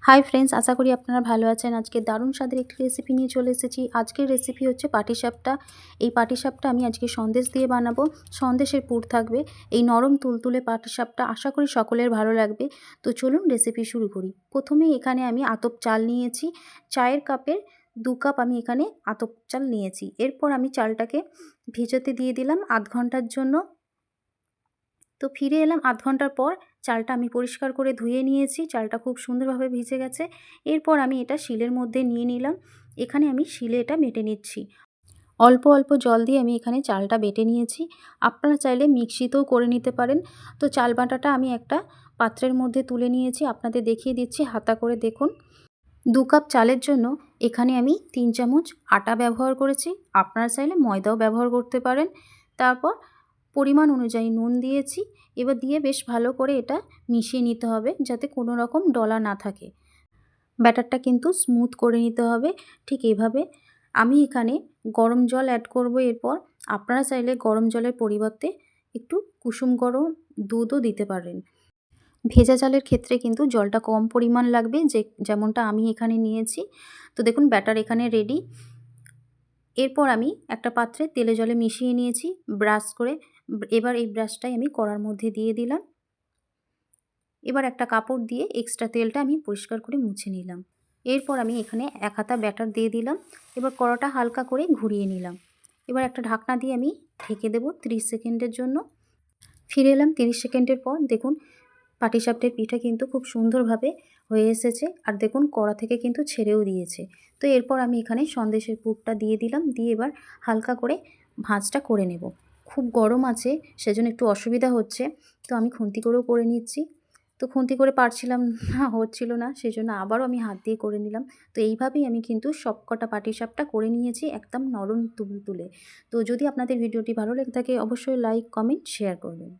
Hi friends, আশা করি আপনারা ভালো আছেন। আজকে দারুণ স্বাদের একটি রেসিপি নিয়ে চলে এসেছি। আজকের রেসিপি হচ্ছে পাটিসাপটা। এই পাটিসাপটা আমি আজকে সন্দেশ দিয়ে বানাবো। সন্দেশের পুর থাকবে। এই নরম তুলতুলে পাটিসাপটা আশা করি সকলের ভালো লাগবে। তো চলুন রেসিপি শুরু করি। প্রথমেই এখানে আমি আতপ চাল নিয়েছি। চায়ের কাপের 2 কাপ আমি এখানে আতপ চাল নিয়েছি। এরপর আমি চালটাকে ভেজাতে দিয়ে দিলাম আধ ঘন্টার জন্য। তো ফিরে এলাম আধ ঘন্টার পর। চালটা আমি পরিষ্কার করে ধুয়ে নিয়েছি। চালটা খুব সুন্দরভাবে ভিজে গেছে। এরপর আমি এটা শিলের মধ্যে নিয়ে নিলাম। এখানে আমি শিলে এটা বেটে নিচ্ছি। অল্প অল্প জল দিয়ে আমি এখানে চালটা বেটে নিয়েছি। আপনারা চাইলে মিক্সিতেও করে নিতে পারেন। তো চাল বাটাটা আমি একটা পাত্রের মধ্যে তুলে নিয়েছি। আপনাদের দেখিয়ে দিচ্ছি, হাতা করে দেখুন। 2 কাপ চালের জন্য এখানে আমি 3 চামচ আটা ব্যবহার করেছি। আপনারা চাইলে ময়দাও ব্যবহার করতে পারেন। তারপর পরিমাণ অনুযায়ী নুন দিয়েছি। এবার দিয়ে বেশ ভালো করে এটা মিশিয়ে নিতে হবে, যাতে কোনো রকম ডলা না থাকে। ব্যাটারটা কিন্তু স্মুথ করে নিতে হবে। ঠিক এভাবে আমি এখানে গরম জল অ্যাড করব। এরপর আপনারা চাইলে গরম জলের পরিবর্তে একটু কুসুম গরম দুধও দিতে পারেন। ভেজা চালের ক্ষেত্রে কিন্তু জলটা কম পরিমাণ লাগবে, যেমনটা আমি এখানে নিয়েছি। তো দেখুন ব্যাটার এখানে রেডি। এরপর আমি একটা পাত্রে তেলে জলে মিশিয়ে নিয়েছি ব্রাশ করে। এবার এই ব্রাশটাই আমি কড়ার মধ্যে দিয়ে দিলাম। এবার একটা কাপড় দিয়ে এক্সট্রা তেলটা আমি পরিষ্কার করে মুছে নিলাম। এরপর আমি এখানে 1 হাতা ব্যাটার দিয়ে দিলাম। এবার কড়াটা হালকা করে ঘুরিয়ে নিলাম। এবার একটা ঢাকনা দিয়ে আমি ঢেকে দেব 30 সেকেন্ডের জন্য। ফিরে এলাম 30 সেকেন্ডের পর। দেখুন পাটিসাপটার পিঠা কিন্তু খুব সুন্দরভাবে হয়ে এসেছে। আর দেখুন কড়া থেকে কিন্তু ছেড়েও দিয়েছে। তো এরপর আমি এখানে সন্দেশের পুরটা দিয়ে দিলাম। দিয়ে এবার হালকা করে ভাঁজটা করে নেব। খুব গরম আছে, সেজন্য একটু অসুবিধা হচ্ছে। তো আমি খুন্তি করেও করে নিচ্ছি। তো খুন্তি করে পারছিলাম না, হচ্ছিল না, সেজন্য আবারও আমি হাত দিয়ে করে নিলাম। তো এইভাবেই আমি কিন্তু সবকটা পাটিসাপটা করে নিয়েছি, একদম নরম তুলতুলে। তো যদি আপনাদের ভিডিওটি ভালো লেগে থাকে অবশ্যই লাইক, কমেন্ট, শেয়ার করবেন।